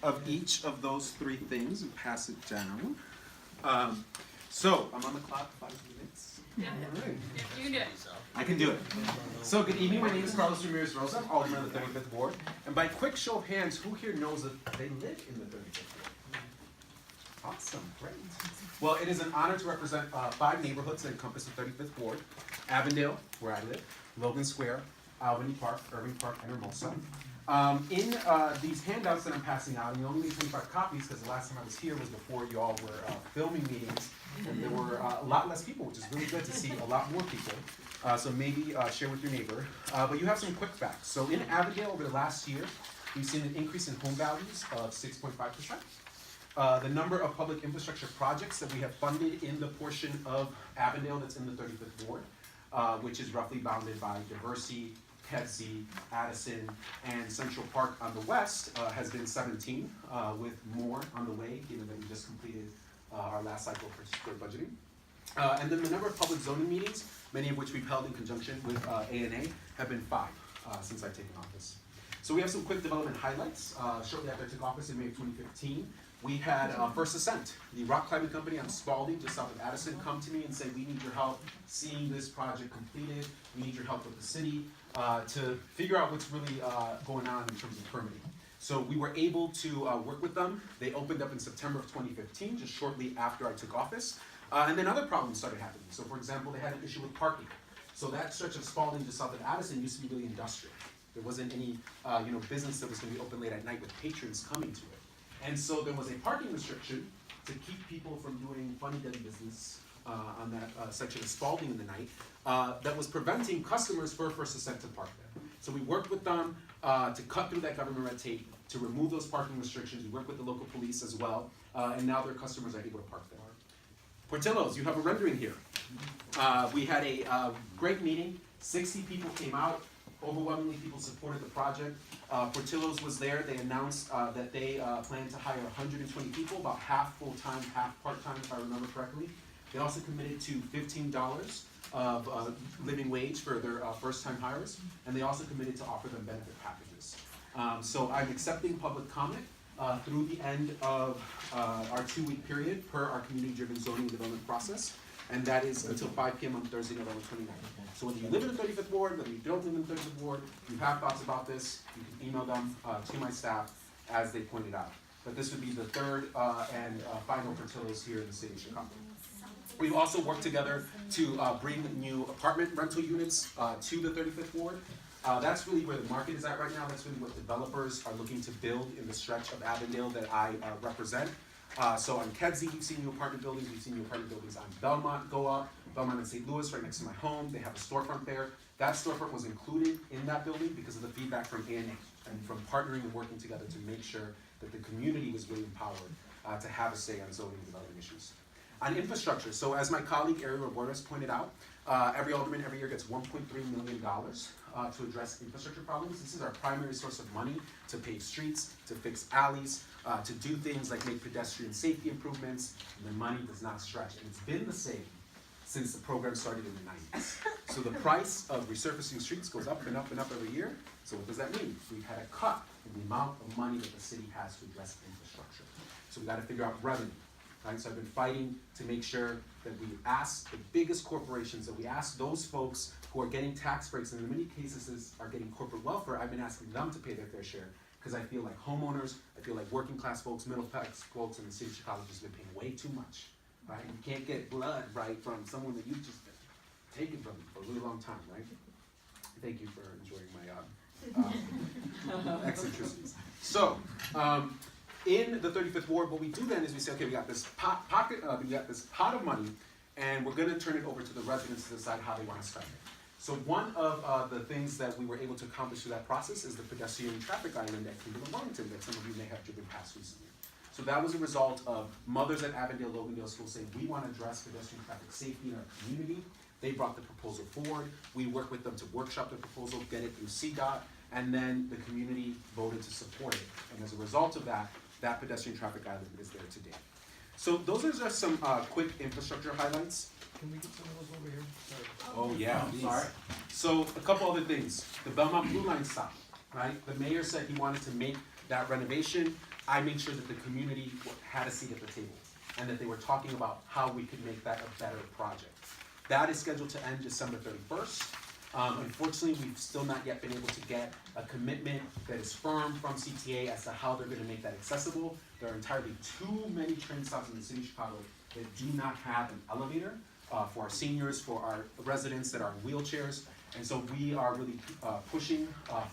of each of those three things and pass it down. So I'm on the clock, 5 minutes. Yeah. All right. Yeah, you can do it. I can do it. So good evening, my name is Rosa, I'm Alderman of the 35th Ward. And by quick show of hands, who here knows that they live in the 35th Ward? Awesome, great. Well, it is an honor to represent 5 neighborhoods that encompass the 35th Ward. Avondale, where I live, Logan Square, Albany Park, Irving Park, and Hermosa. In these handouts that I'm passing out, and you only need 25 copies because the last time I was here was before you all were filming meetings, and there were a lot less people, which is really good to see a lot more people. So maybe share with your neighbor. But you have some quick facts. So in Avondale over the last year, we've seen an increase in home values of 6.5%. The number of public infrastructure projects that we have funded in the portion of Avondale that's in the 35th Ward, which is roughly bounded by Diversey, Kedzie, Addison, and Central Park on the west, has been 17, with more on the way, given that we just completed our last cycle for budgeting. And then the number of public zoning meetings, many of which we've held in conjunction with A&A, have been 5 since I've taken office. So we have some quick development highlights. Shortly after I took office in May of 2015, we had First Ascent, the rock climbing company on Spalding, just south of Addison, come to me and say, we need your help seeing this project completed. We need your help with the city to figure out what's really going on in terms of permitting. So we were able to work with them. They opened up in September of 2015, just shortly after I took office. And then other problems started happening. So for example, they had an issue with parking. So that stretch of Spalding just south of Addison used to be really industrial. There wasn't any business that was going to be open late at night with patrons coming to it. And so there was a parking restriction to keep people from doing funny-duddy business on that section of Spalding in the night that was preventing customers for First Ascent to park there. So we worked with them to cut through that government red tape, to remove those parking restrictions. We worked with the local police as well, and now their customers are able to park there. Portillo's, you have a rendering here. We had a great meeting. 60 people came out. Overwhelmingly, people supported the project. Portillo's was there. They announced that they plan to hire 120 people, about half full-time, half part-time, if I remember correctly. They also committed to $15 of living wage for their first-time hires, and they also committed to offer them benefit packages. So I'm accepting public comment through the end of our 2-week period per our community-driven zoning development process. And that is until 5 p.m. on Thursday, November 29th. So whether you live in the 35th Ward, whether you don't live in the 35th Ward, you have thoughts about this, you can email them to my staff as they pointed out. But this would be the third and final Portillo's here in the city of Chicago. We've also worked together to bring new apartment rental units to the 35th Ward. That's really where the market is at right now. That's really what developers are looking to build in the stretch of Avondale that I represent. So on Kedzie, we've seen new apartment buildings. We've seen new apartment buildings on Belmont go up. Belmont and St. Louis, right next to my home. They have a storefront there. That storefront was included in that building because of the feedback from A&A and from partnering and working together to make sure that the community was really empowered to have a say on zoning and development issues. On infrastructure, so as my colleague Ariel Roberts pointed out, every alderman every year gets $1.3 million to address infrastructure problems. This is our primary source of money to pave streets, to fix alleys, to do things like make pedestrian safety improvements, and the money does not stretch. And it's been the same since the program started in the 90s. So the price of resurfacing streets goes up and up and up every year. So what does that mean? We've had a cut in the amount of money that the city has to address infrastructure. So we got to figure out revenue. Right? So I've been fighting to make sure that we ask the biggest corporations, that we ask those folks who are getting tax breaks, and in many cases are getting corporate welfare, I've been asking them to pay their fair share, because I feel like homeowners, I feel like working class folks, middle class folks in the city of Chicago have just been paying way too much. Right? You can't get blood, right, from someone that you've just been taken from for a really long time, right? Thank you for enjoying my eccentricities. So, in the 35th Ward, what we do then is we say, okay, we got this pot of money, and we're going to turn it over to the residents to decide how they want to spend it. So one of the things that we were able to accomplish through that process is the pedestrian traffic island at Kimberly Wellington that some of you may have driven past recently. So that was a result of mothers at Avondale, Logandale School saying, we want to address pedestrian traffic safety in our community. They brought the proposal forward. We worked with them to workshop the proposal, get it through CDOT, and then the community voted to support it. And as a result of that, that pedestrian traffic island is there today. So those are just some quick infrastructure highlights. Can we get some of those over here? Sorry. Oh yeah, sorry. So a couple other things. The Belmont Blue Line stop, right? The mayor said he wanted to make that renovation I made sure that the community had a seat at the table and that they were talking about how we could make that a better project. That is scheduled to end December 31st. Unfortunately, we've still not yet been able to get a commitment that is firm from CTA as to how they're going to make that accessible. There are entirely too many train stops in the city of Chicago that do not have an elevator for our seniors, for our residents that are in wheelchairs. And so we are really pushing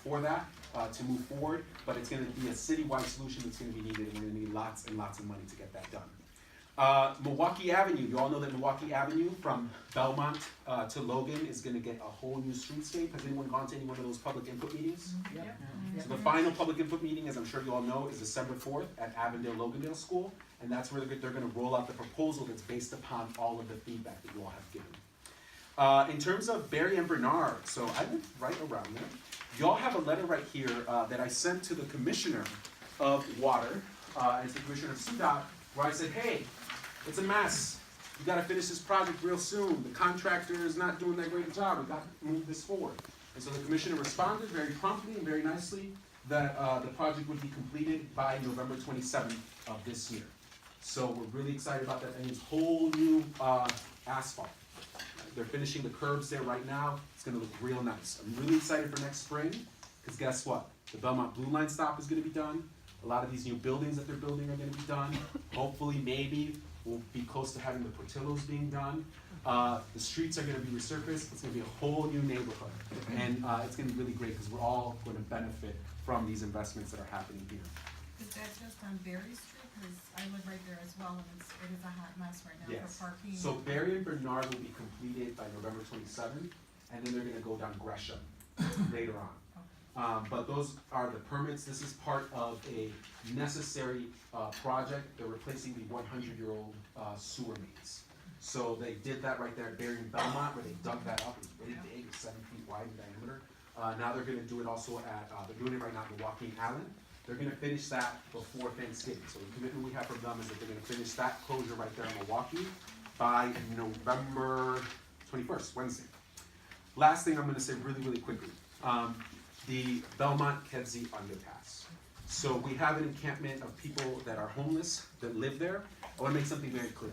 for that to move forward, but it's going to be a citywide solution that's going to be needed, and we're going to need lots and lots of money to get that done. Milwaukee Avenue, you all know that Milwaukee Avenue from Belmont to Logan is going to get a whole new streetscape. Has anyone gone to any one of those public input meetings? Yep. So the final public input meeting, as I'm sure you all know, is December 4th at Avondale Loganville School, and that's where they're going to roll out the proposal that's based upon all of the feedback that you all have given. In terms of Barry and Bernard, so I live right around there. Y'all have a letter right here that I sent to the Commissioner of Water and to the Commissioner of CDOT, where I said, hey, it's a mess. We got to finish this project real soon. The contractor is not doing that great a job. We got to move this forward. And so the commissioner responded very promptly and very nicely that the project would be completed by November 27th of this year. So we're really excited about that. That means whole new asphalt. They're finishing the curbs there right now. It's going to look real nice. I'm really excited for next spring because guess what? The Belmont Blue Line stop is going to be done. A lot of these new buildings that they're building are going to be done. Hopefully, maybe we'll be close to having the Portillos being done. The streets are going to be resurfaced. It's going to be a whole new neighborhood. And it's going to be really great because we're all going to benefit from these investments that are happening here. Is that just on Berry Street? Because I live right there as well, and it is a hot mess right now Yes. for parking. So Barry and Bernard will be completed by November 27th, and then they're going to go down Gresham later on. But those are the permits. This is part of a necessary project. They're replacing the 100-year-old sewer mains. So they did that right there at Barry and Belmont, where they dug that up. It was really big, it was 7 feet wide in diameter. Now they're going to do it also at, they're doing it right now at Milwaukee and Allen. They're going to finish that before Thanksgiving. So the commitment we have from them is that they're going to finish that closure right there in Milwaukee by November 21st, Wednesday. Last thing I'm going to say really, really quickly. The Belmont-Kedzie underpass. So we have an encampment of people that are homeless, that live there. I want to make something very clear.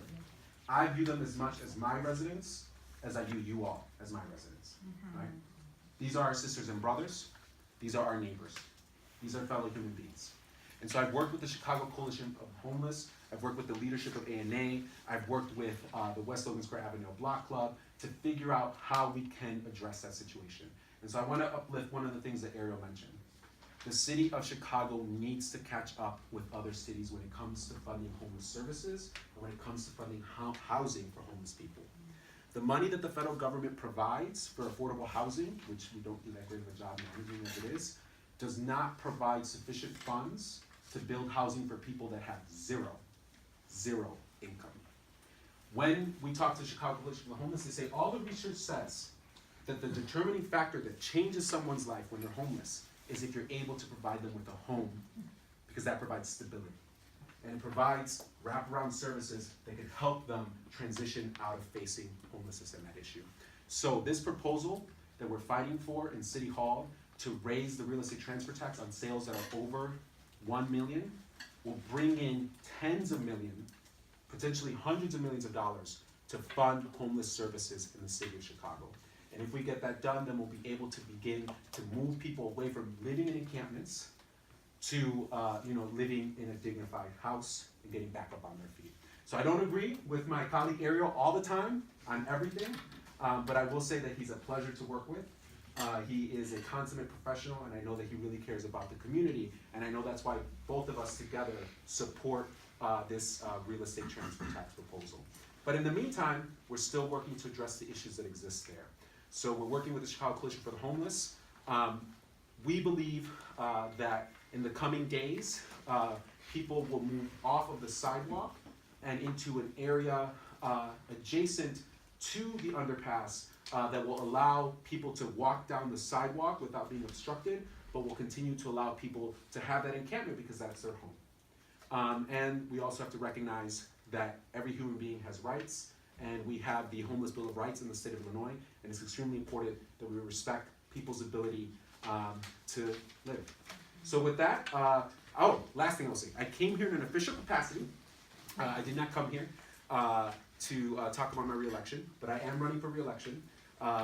I view them as much as my residents as I view you all as my residents. Right? These are our sisters and brothers. These are our neighbors. These are fellow human beings. And so I've worked with the Chicago Coalition of Homeless. I've worked with the leadership of ANA. I've worked with the West Logan Square Avondale Block Club to figure out how we can address that situation. And so I want to uplift one of the things that Ariel mentioned. The city of Chicago needs to catch up with other cities when it comes to funding homeless services and when it comes to funding housing for homeless people. The money that the federal government provides for affordable housing, which we don't do that great of a job managing as it is, does not provide sufficient funds to build housing for people that have zero income. When we talk to the Chicago Coalition of the Homeless, they say all the research says that the determining factor that changes someone's life when they're homeless is if you're able to provide them with a home, because that provides stability. And it provides wraparound services that can help them transition out of facing homelessness and that issue. So this proposal that we're fighting for in City Hall to raise the real estate transfer tax on sales that are over 1 million will bring in tens of millions, potentially hundreds of millions of dollars to fund homeless services in the city of Chicago. And if we get that done, then we'll be able to begin to move people away from living in encampments to living in a dignified house and getting back up on their feet. So I don't agree with my colleague Ariel all the time on everything, but I will say that he's a pleasure to work with. He is a consummate professional, and I know that he really cares about the community, and I know that's why both of us together support this real estate transfer tax proposal. But in the meantime, we're still working to address the issues that exist there. So we're working with the Chicago Coalition for the Homeless. We believe that in the coming days, people will move off of the sidewalk and into an area adjacent to the underpass that will allow people to walk down the sidewalk without being obstructed, but will continue to allow people to have that encampment because that's their home. And we also have to recognize that every human being has rights, and we have the Homeless Bill of Rights in the state of Illinois, and it's extremely important that we respect people's ability to live. So with that, Oh, last thing I'll say, I came here in an official capacity. I did not come here to talk about my reelection, but I am running for reelection.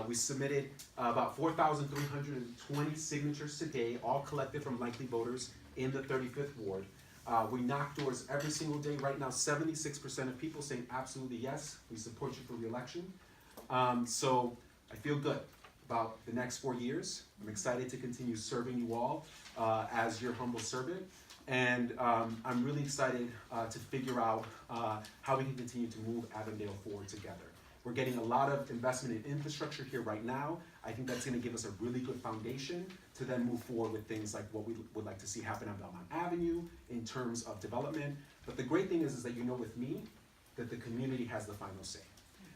We submitted about 4,320 signatures today, all collected from likely voters in the 35th ward. We knock doors every single day. Right now, 76% of people saying absolutely yes, we support you for reelection. So I feel good about the next 4 years. I'm excited to continue serving you all as your humble servant. And I'm really excited to figure out how we can continue to move Avondale forward together. We're getting a lot of investment in infrastructure here right now. I think that's going to give us a really good foundation to then move forward with things like what we would like to see happen on Belmont Avenue in terms of development. But the great thing is that you know with me that the community has the final say.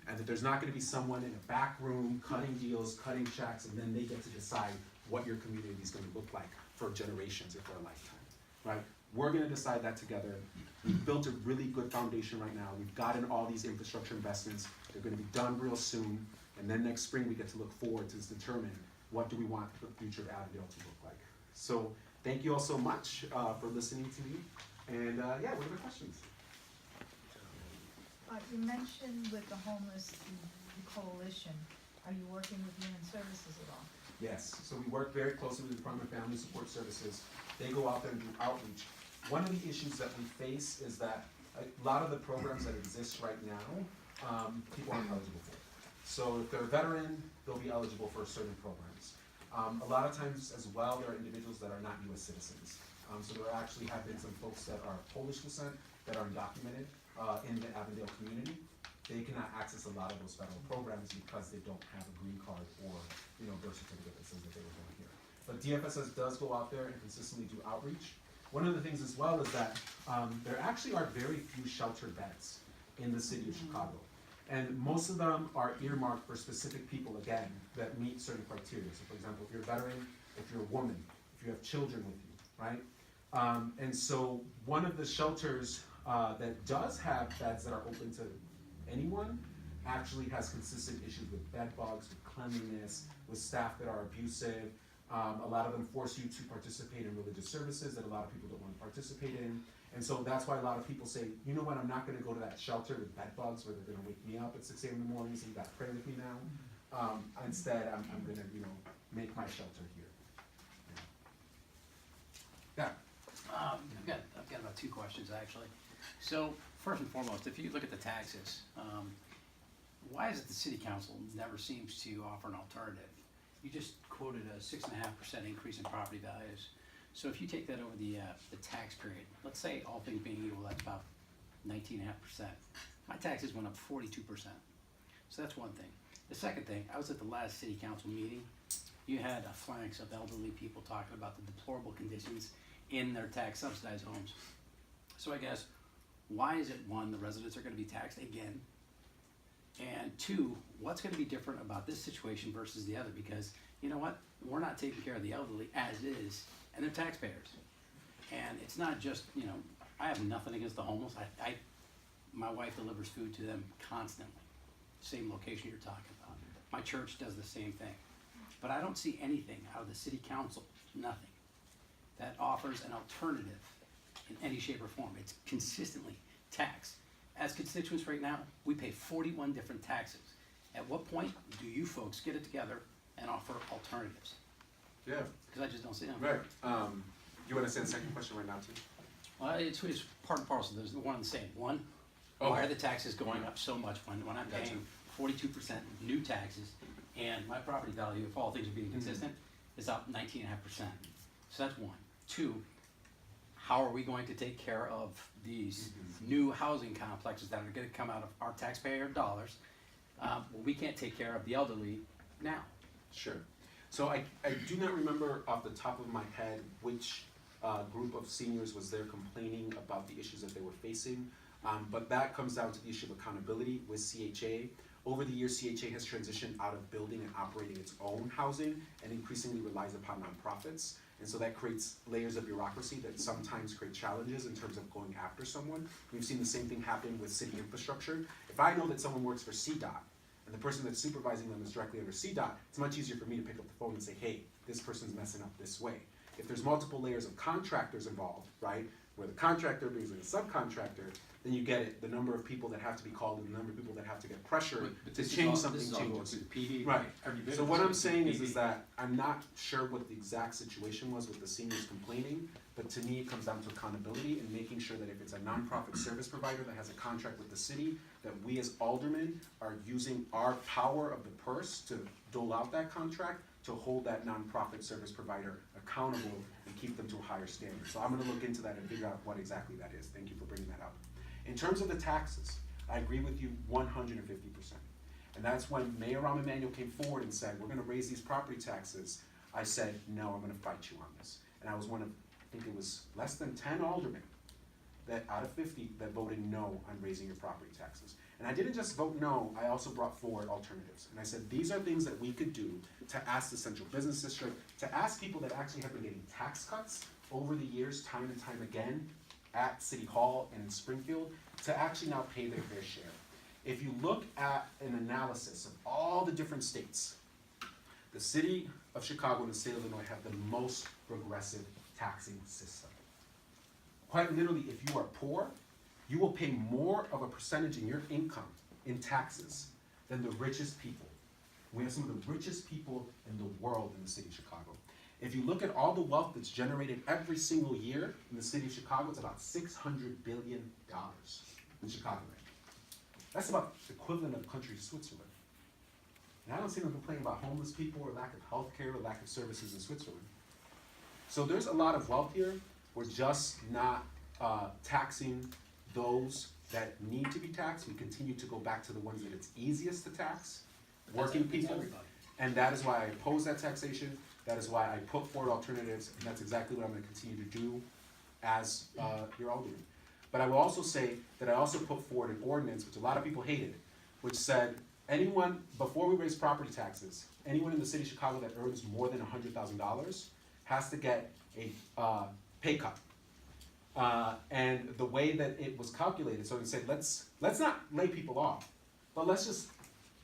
And that there's not going to be someone in a back room cutting deals, cutting checks, and then they get to decide what your community is going to look like for generations or for a lifetime. Right? We're going to decide that together. We've built a really good foundation right now. We've gotten all these infrastructure investments. They're going to be done real soon. And then next spring we get to look forward to determine what do we want the future of Avondale to look like. So thank you all so much for listening to me. And yeah, what are the questions? You mentioned with the homeless, the coalition, are you working with Human Services at all? Yes, so we work very closely with the Department of Family Support Services. They go out there and do outreach. One of the issues that we face is that a lot of the programs that exist right now, people aren't eligible for. So if they're a veteran, they'll be eligible for certain programs. A lot of times as well, there are individuals that are not US citizens. So there actually have been some folks that are Polish descent that are undocumented in the Avondale community. They cannot access a lot of those federal programs because they don't have a green card or birth certificate that says that they were born here. But DFSS does go out there and consistently do outreach. One of the things as well is that there actually are very few shelter beds in the city of Chicago. And most of them are earmarked for specific people, again, that meet certain criteria. So for example, if you're a veteran, if you're a woman, if you have children with you, right? And so one of the shelters that does have beds that are open to anyone actually has consistent issues with bed bugs, with cleanliness, with staff that are abusive. A lot of them force you to participate in religious services that a lot of people don't want to participate in. And so that's why a lot of people say, you know what, I'm not going to go to that shelter with bed bugs where they're going to wake me up at 6 a.m. in the morning, so you got to pray with me now. Instead, I'm going to, make my shelter here. Yeah. I've got about 2 questions actually. So first and foremost, if you look at the taxes, why is it the city council never seems to offer an alternative? You just quoted a 6.5% increase in property values. So if you take that over the tax period, let's say all things being equal, that's about 19.5%. My taxes went up 42%. So that's one thing. The second thing, I was at the last city council meeting. You had a flanks of elderly people talking about the deplorable conditions in their tax subsidized homes. So I guess, why is it, 1, the residents are going to be taxed again? And 2, what's going to be different about this situation versus the other? Because you know what? We're not taking care of the elderly as is, and they're taxpayers. And it's not just, I have nothing against the homeless. My wife delivers food to them constantly. Same location you're talking about. My church does the same thing. But I don't see anything out of the city council, nothing, that offers an alternative in any shape or form. It's consistently taxed. As constituents right now, we pay 41 different taxes. At what point do you folks get it together and offer alternatives? Yeah. Because I just don't see them. Right. You want to say the second question right now, too? Well, it's part and parcel. There's the one and the same. One, Okay. why are the taxes going up so much when I'm Gotcha. paying 42% new taxes and my property value, if all things are being consistent, is up 19.5%. So that's 1. 2, how are we going to take care of these new housing complexes that are going to come out of our taxpayer dollars? Well, we can't take care of the elderly now. Sure. So I do not remember off the top of my head which group of seniors was there complaining about the issues that they were facing, but that comes down to the issue of accountability with CHA. Over the years, CHA has transitioned out of building and operating its own housing and increasingly relies upon nonprofits. And so that creates layers of bureaucracy that sometimes create challenges in terms of going after someone. We've seen the same thing happen with city infrastructure. If I know that someone works for CDOT, and the person that's supervising them is directly under CDOT, it's much easier for me to pick up the phone and say, hey, this person's messing up this way. if there's multiple layers of contractors involved, right, where the contractor brings in a subcontractor, then you get it, the number of people that have to be called and the number of people that have to get pressure to change something changes. Right. So what I'm saying is that I'm not sure what the exact situation was with the seniors complaining, but to me it comes down to accountability and making sure that if it's a nonprofit service provider that has a contract with the city, that we as aldermen are using our power of the purse to dole out that contract to hold that nonprofit service provider accountable and keep them to a higher standard. So I'm gonna look into that and figure out what exactly that is. Thank you for bringing that up. In terms of the taxes, I agree with you 150%. And that's when Mayor Rahm Emanuel came forward and said, we're gonna raise these property taxes. I said, no, I'm gonna fight you on this. And I was one of, I think it was less than 10 aldermen that out of 50 that voted no on raising your property taxes. And I didn't just vote no, I also brought forward alternatives. And I said, these are things that we could do to ask the central business district, to ask people that actually have been getting tax cuts over the years, time and time again, at City Hall and in Springfield, to actually now pay their fair share. If you look at an analysis of all the different states, the city of Chicago and the state of Illinois have the most progressive taxing system. Quite literally, if you are poor, you will pay more of a percentage in your income in taxes than the richest people. We have some of the richest people in the world in the city of Chicago. If you look at all the wealth that's generated every single year in the city of Chicago, it's about $600 billion in Chicago. That's about the equivalent of the country of Switzerland. And I don't see them complaining about homeless people or lack of health care or lack of services in Switzerland. So there's a lot of wealth here. We're just not taxing those that need to be taxed. We continue to go back to the ones that it's easiest to tax, working people. And that is why I oppose that taxation. That is why I put forward alternatives, and that's exactly what I'm gonna continue to do as your alderman. But I will also say that I also put forward an ordinance, which a lot of people hated, which said anyone, before we raise property taxes, anyone in the city of Chicago that earns more than $100,000 has to get a pay cut. And the way that it was calculated, so it said, let's not lay people off, but let's just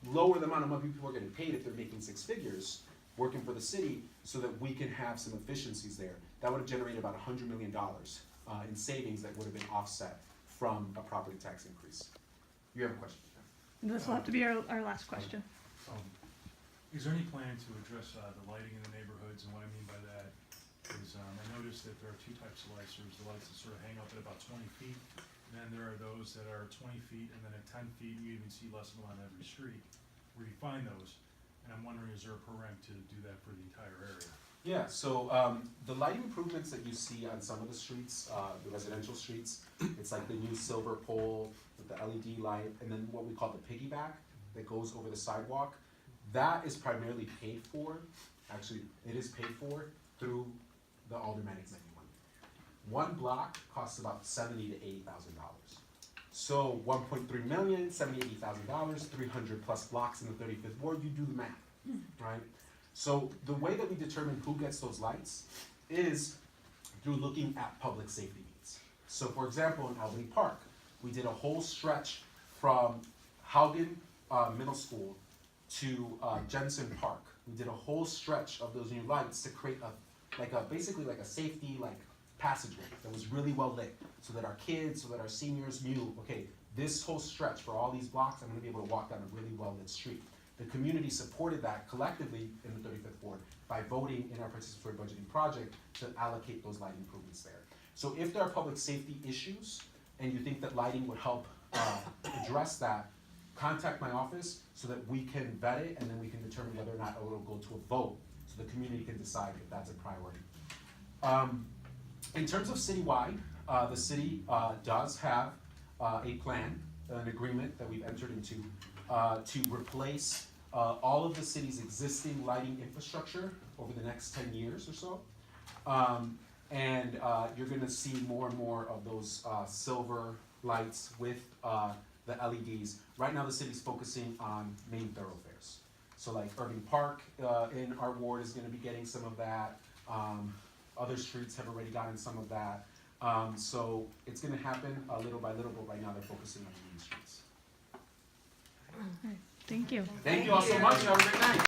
lower the amount of money people are getting paid if they're making six figures working for the city so that we can have some efficiencies there. That would have generated about $100 million in savings that would have been offset from a property tax increase. You have a question? This will have to be our last question. Is there any plan to address the lighting in the neighborhoods? And what I mean by that is I noticed that there are two types of lights. There's the lights that sort of hang up at about 20 feet, and then there are those that are 20 feet, and then at 10 feet you even see less of them on every street. Where do you find those? And I'm wondering, is there a program to do that for the entire area? Yeah, so the lighting improvements that you see on some of the streets, the residential streets, it's like the new silver pole with the LED light, and then what we call the piggyback that goes over the sidewalk. That is primarily paid for, actually it is paid for through the aldermanic money. One block costs about $70,000 to $80,000. So 1.3 million, $70,000, $80,000, 300 plus blocks in the 35th ward, you do the math, right? So the way that we determine who gets those lights is through looking at public safety needs. So for example, in Albany Park, we did a whole stretch from Haugen Middle School to Jensen Park. We did a whole stretch of those new lights to create basically like a safety passageway that was really well lit, so that our kids, so that our seniors knew, okay, this whole stretch for all these blocks, I'm gonna be able to walk down a really well lit street. The community supported that collectively in the 35th ward by voting in our participatory budgeting project to allocate those lighting improvements there. So if there are public safety issues and you think that lighting would help address that, contact my office so that we can vet it and then we can determine whether or not it will go to a vote so the community can decide if that's a priority. In terms of citywide, the city does have a plan, an agreement that we've entered into to replace all of the city's existing lighting infrastructure over the next 10 years or so. And you're gonna see more and more of those silver lights with the LEDs. Right now the city's focusing on main thoroughfares. So like Irving Park in our ward is gonna be getting some of that. Other streets have already gotten some of that. So it's gonna happen little by little, but right now they're focusing on the main streets. Thank you. Thank you all so much. Have a great night.